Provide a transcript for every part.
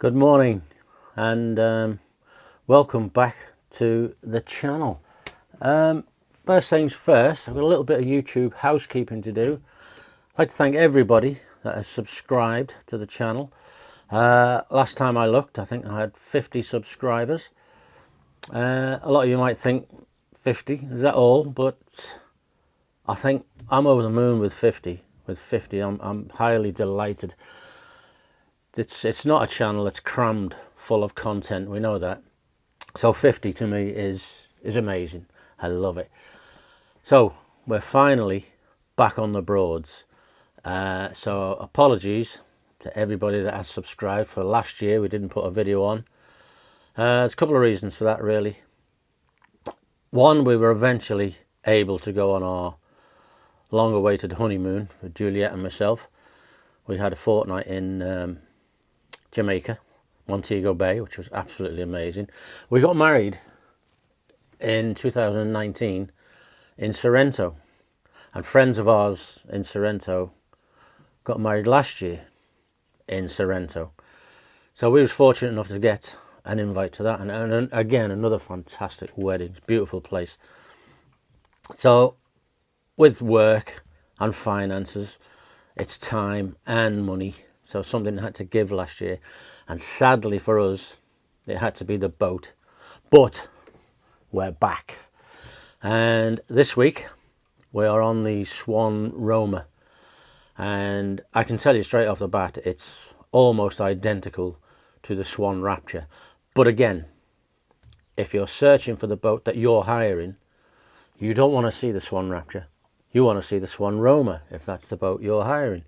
Good morning and welcome back to the channel. First things first, I've got a little bit of YouTube housekeeping to do. I'd like to thank everybody that has subscribed to the channel. Last time I looked, I think I had 50 subscribers. A lot of you might think 50, is that all? But I think I'm over the moon with 50. I'm highly delighted. It's not a channel that's crammed full of content, we know that. So 50 to me is amazing. I love it. So we're finally back on the Broads. So apologies to everybody that has subscribed. For last year we didn't put a video on. There's a couple of reasons for that really. One, we were eventually able to go on our long awaited honeymoon with Juliet and myself. We had a fortnight in Jamaica, Montego Bay, which was absolutely amazing. We got married in 2019 in Sorrento, and friends of ours in Sorrento got married last year in Sorrento. So we was fortunate enough to get an invite to that, and again another fantastic wedding, beautiful place. So with work and finances, it's time and money. So something had to give last year, and sadly for us it had to be the boat, but we're back, and this week we are on the Swan Roamer, and I can tell you straight off the bat it's almost identical to the Swan Rapture. But again, if you're searching for the boat that you're hiring, you don't want to see the Swan Rapture, you want to see the Swan Roamer if that's the boat you're hiring.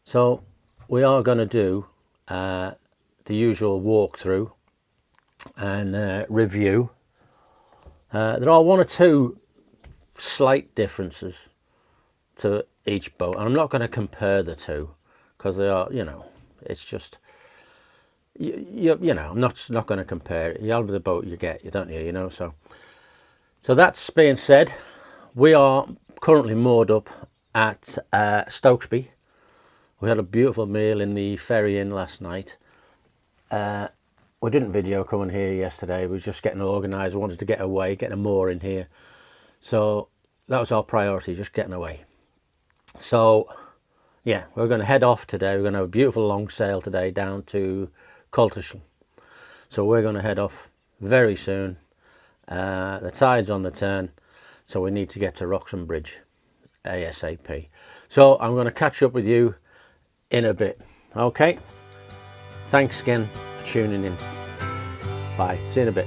So we are going to do the usual walkthrough and review. There are one or two slight differences to each boat, and I'm not going to compare the two because they are, it's just, you know, I'm not going to compare it. You have the boat you get, you don't you, so that's being said, we are currently moored up at Stokesby. We had a beautiful meal in the Ferry Inn last night. We didn't video coming here yesterday. We were just getting organised. We wanted to get away, getting a moor in here. So that was our priority, just getting away. So yeah, we're going to head off today. We're going to have a beautiful long sail today down to Coltishall. So we're going to head off very soon. The tide's on the turn, so we need to get to Wroxham Bridge ASAP. So I'm going to catch up with you in a bit. Okay, thanks again for tuning in. Bye, see you in a bit.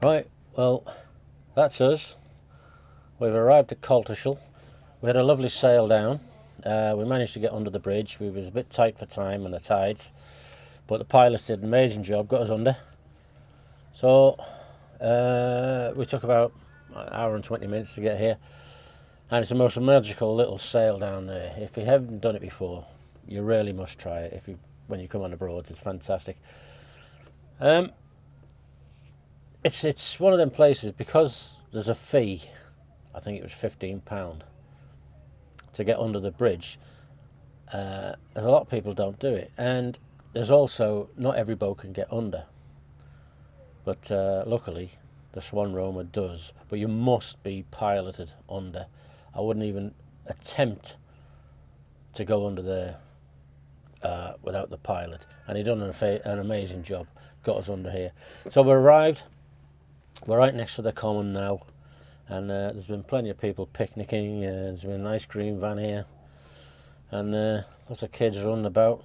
Right, well, that's us. We've arrived at Coltishall. We had a lovely sail down. We managed to get under the bridge. We was a bit tight for time and the tides, but the pilots did an amazing job, got us under. So we took about an hour and 20 minutes to get here, and it's the most magical little sail down there. If you haven't done it before, you really must try it. When you come on the Broads, it's fantastic. It's one of them places, because there's a fee. I think it was £15 to get under the bridge. There's a lot of people don't do it, and there's also not every boat can get under. But luckily, the Swan Roamer does. But you must be piloted under. I wouldn't even attempt to go under there without the pilot. And he done an amazing job. Got us under here. So we arrived. We're right next to the common now. And there's been plenty of people picnicking. There's been an ice cream van here. And lots of kids running about.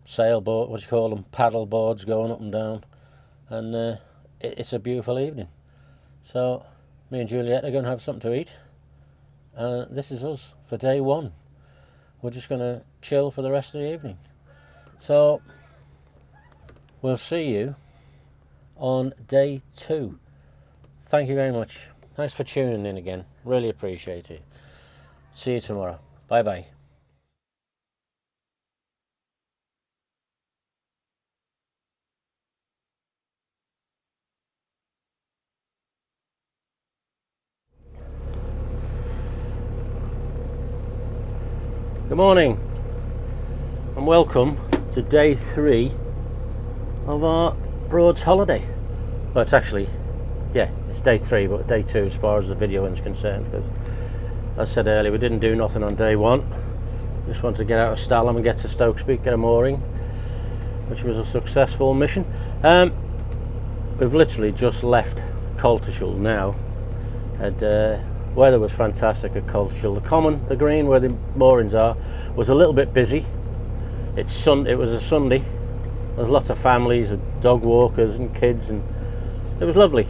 Sailboat, what do you call them? Paddle boards going up and down. And it's a beautiful evening. So me and Juliet are going to have something to eat. This is us for day one. We're just going to chill for the rest of the evening. So we'll see you on day 2. Thank you very much. Thanks for tuning in again. Really appreciate it. See you tomorrow. Bye bye. Good morning and welcome to day 3 of our Broads holiday. Well, it's actually, it's day 3, but day 2 as far as the video is concerned, because as I said earlier, we didn't do nothing on day 1. Just wanted to get out of Stalham and get to Stokespeak, get a mooring, which was a successful mission. We've literally just left Coltishall now, and weather was fantastic at Coltishall. The common, the green where the moorings are, was a little bit busy. It was a Sunday. There's lots of families with dog walkers and kids, and it was lovely.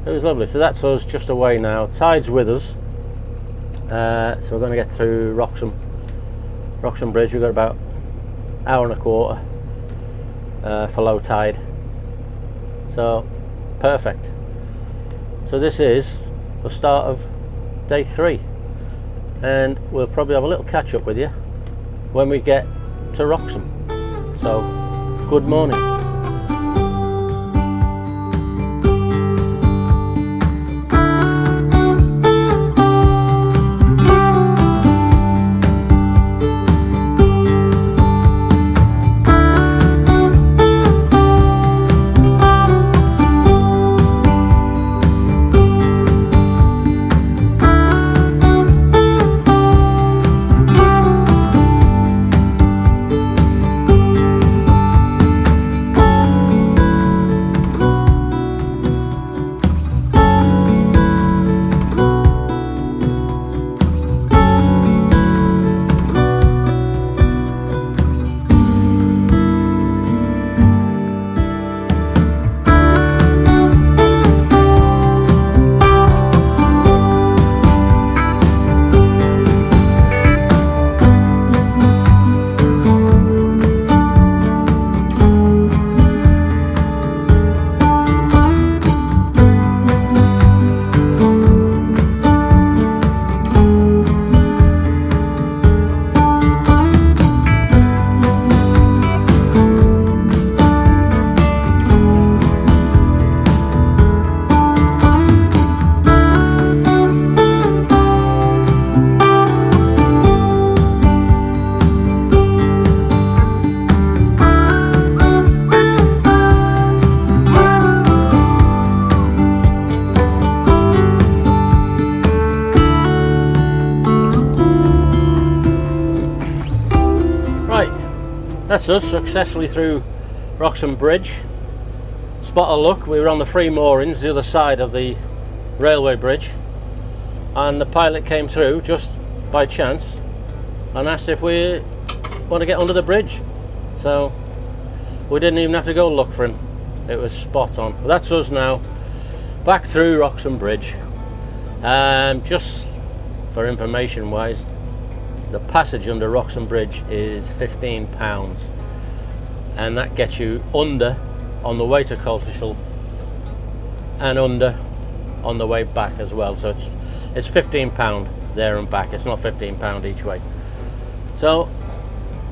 It was lovely. So that's us just away now. Tide's with us. So we're going to get through Wroxham Bridge. We've got about an hour and a quarter for low tide. So perfect. So this is the start of day 3, and we'll probably have a little catch up with you when we get to Wroxham. So good morning. That's us successfully through Wroxham Bridge. Spot of luck, we were on the free moorings the other side of the railway bridge, and the pilot came through just by chance and asked if we want to get under the bridge. So we didn't even have to go look for him. It was spot on. But that's us now, back through Wroxham Bridge. Just for information wise, the passage under Wroxham Bridge is £15, and that gets you under on the way to Coltishall and under on the way back as well. So it's £15 there and back. It's not £15 each way. So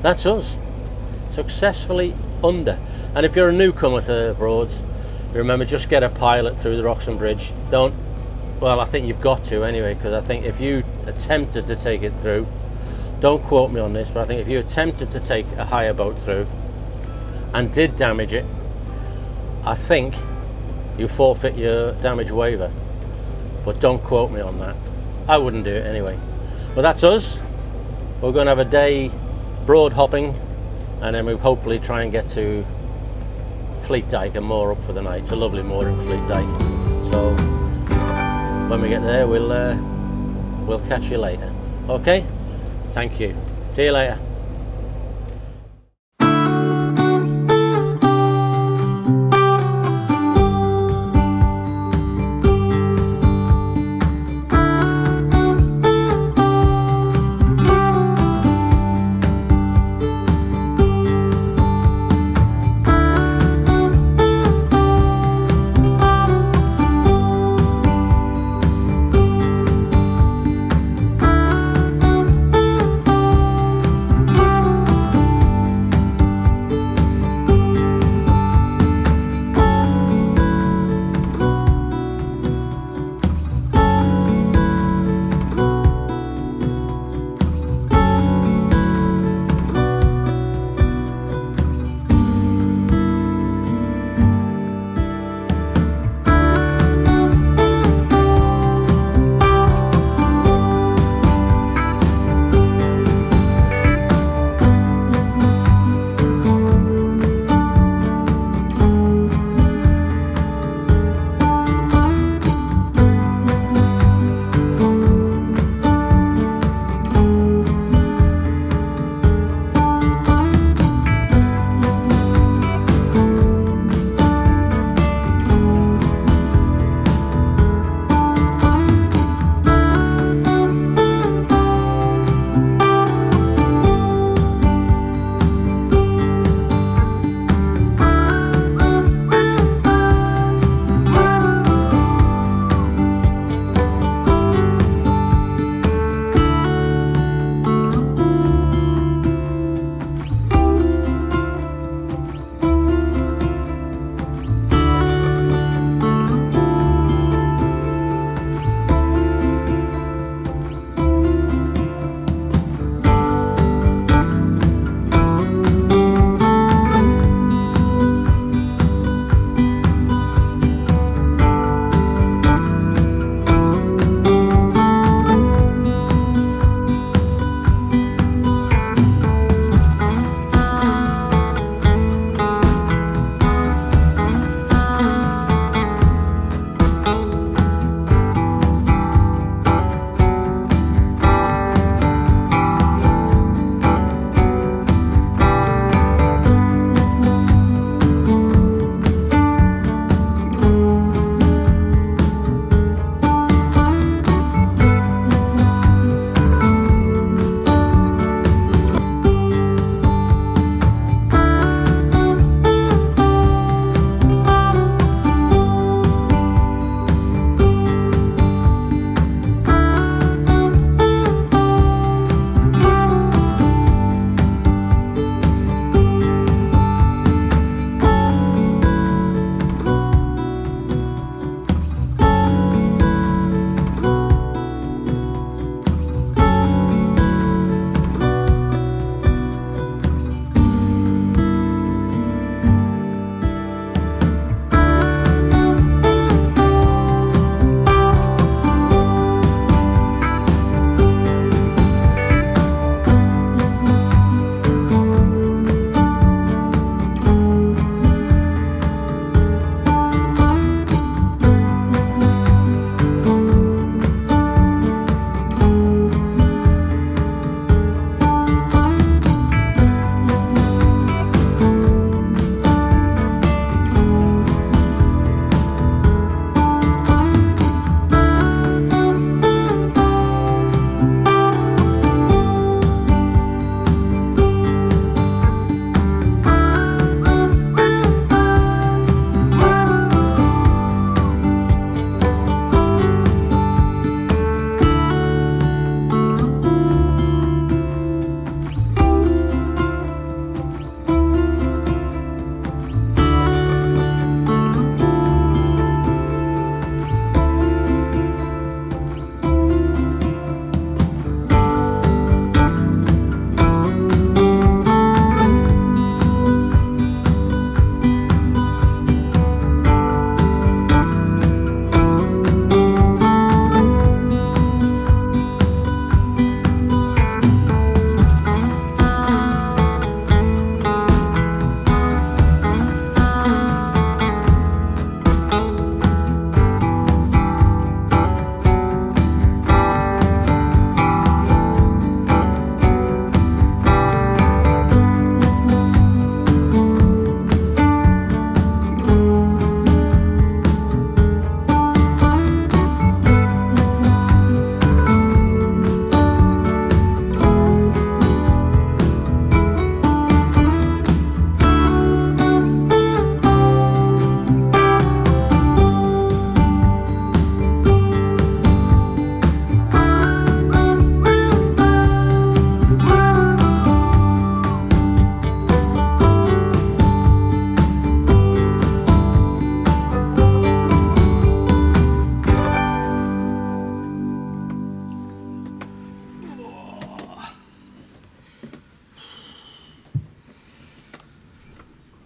that's us, successfully under. And if you're a newcomer to the Broads, remember, just get a pilot through the Wroxham Bridge. Well, I think you've got to anyway, because I think if you attempted to take it through, don't quote me on this, but I think if you attempted to take a hire boat through and did damage it, I think you forfeit your damage waiver. But don't quote me on that. I wouldn't do it anyway. But that's us. We're going to have a day broad hopping, and then we'll hopefully try and get to Fleet Dyke and moor up for the night. It's a lovely mooring, Fleet Dyke. So when we get there, we'll catch you later. Okay? Thank you. See you later.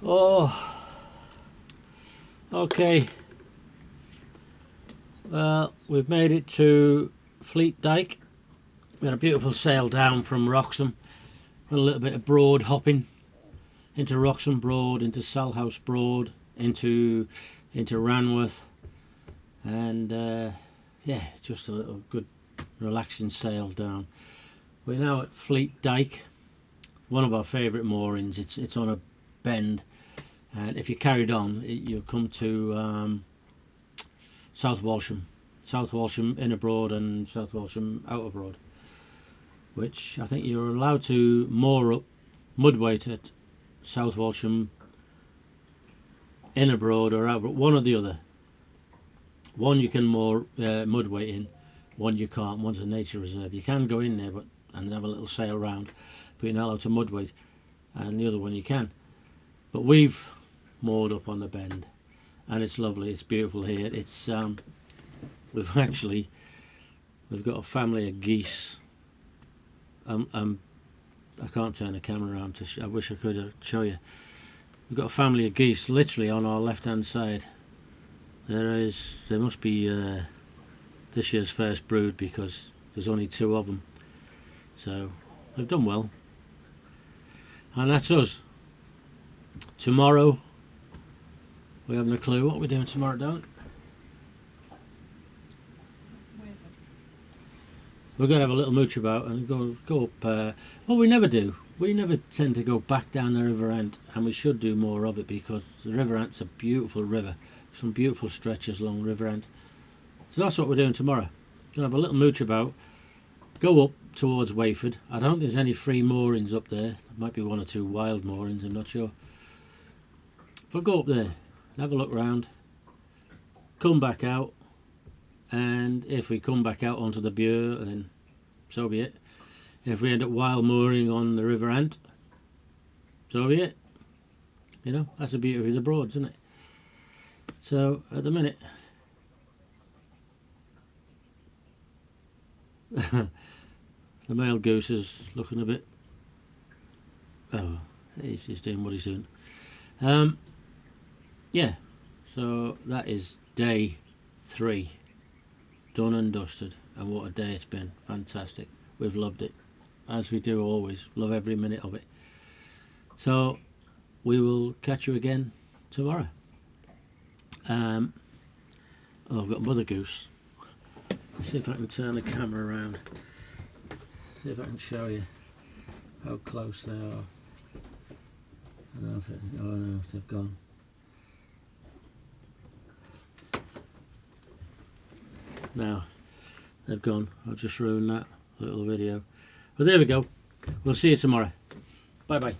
Oh, okay. Well, we've made it to Fleet Dyke. We had a beautiful sail down from Wroxham. Had a little bit of broad hopping into Wroxham Broad, into Salhouse Broad, into Ranworth, and yeah, just a little good relaxing sail down. We're now at Fleet Dyke, one of our favourite moorings. It's on a bend, and if you carried on, you'll come to South Walsham Inner Broad and South Walsham Outer Broad, which I think you're allowed to moor up mudweight at South Walsham Inner Broad or Outer, one or the other. One you can moor mudweight in, one you can't. One's a nature reserve. You can go in there and have a little sail round, but you're not allowed to mudweight, and the other one you can. But we've moored up on the bend, and it's lovely. It's beautiful here. It's we've got a family of geese. I can't turn the camera around I wish I could show you. We've got a family of geese literally on our left hand side. There must be this year's first brood, because there's only 2 of them. So they've done well. And that's us. Tomorrow, we haven't a clue what we're doing tomorrow, don't we? We're going to have a little mooch about and go up. Well, we never do. We never tend to go back down the River Ant, and we should do more of it, because the River Ant's a beautiful river. Some beautiful stretches along River Ant. So that's what we're doing tomorrow. Going to have a little mooch about. Go up towards Wayford. I don't think there's any free moorings up there. There might be 1 or 2 wild moorings, I'm not sure. But go up there, have a look round, come back out, and if we come back out onto the Bure, then so be it. If we end up wild mooring on the River Ant, so be it. You know, that's the beauty of the Broads, isn't it? So at the minute, the male goose is looking a bit, oh, he's doing what he's doing. Yeah, so that is day 3 done and dusted, and what a day it's been. Fantastic. We've loved it, as we do always. Love every minute of it. So we will catch you again tomorrow. Oh, I've got mother goose. Let's see if I can turn the camera around. See if I can show you how close they are. I don't know if oh no, they've gone. Now they've gone. I've just ruined that little video. But there we go. We'll see you tomorrow. Bye bye.